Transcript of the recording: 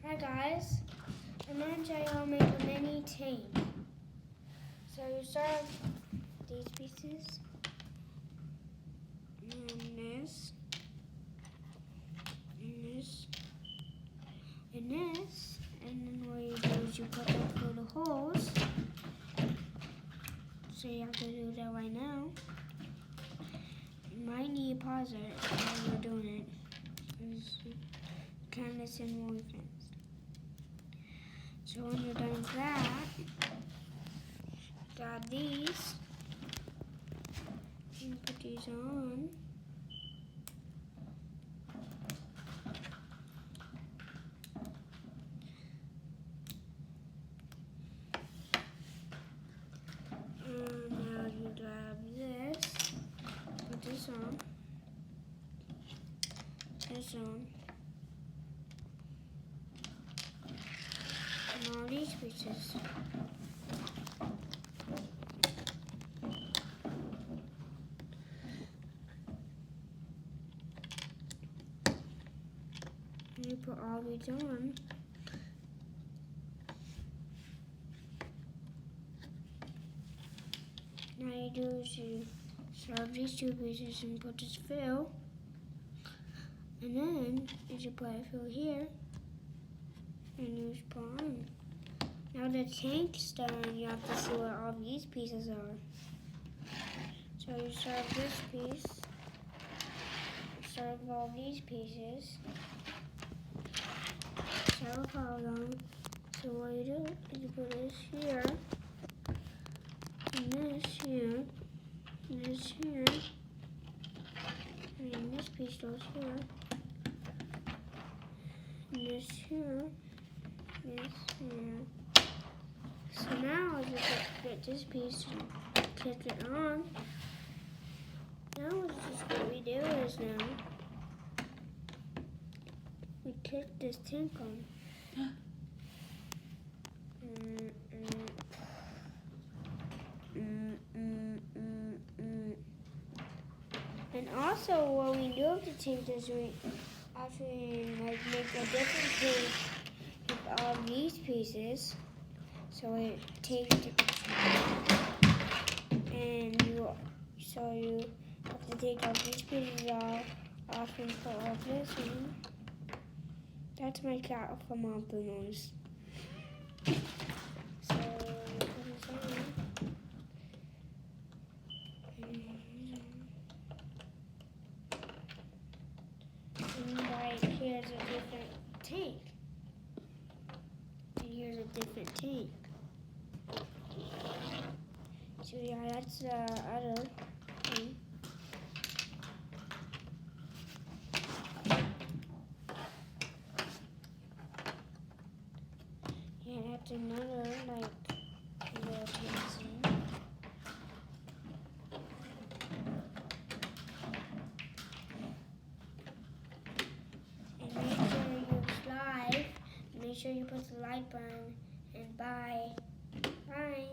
Hi guys, I'm going to show you how to make a mini tank. So you start with these pieces, and this, and this, and then what you do is you put them through the holes. So you have to do that right now. You might need to pause it while you're doing it, because you can't listen more things. So when you're done with that, grab these and put these on. And now you grab this, put this on, and all these pieces. And you put all these on. Now you do is you serve these two pieces and put this fill. And then you should put a fill here. And you just put on. Now the tank's done, you have to see what all these pieces are. So you serve this piece, serve all these pieces, serve all of them. So what you do is you put this here, and this here, and this here, and this piece goes here, and this here, this here. So now you get this piece and click it on. Now this is what we do is now we click this tank on. And also what we do with the tank is we actually make a different tank with all these pieces. So we take and you have to take all these pieces off and put all this in. That's my cat from my balloons. So put this on. And right here's a different tank. And here's a different tank. So yeah, that's the other thing. Yeah, that's another little thing. And make sure you slide. Make sure you put the light on. And bye. Bye.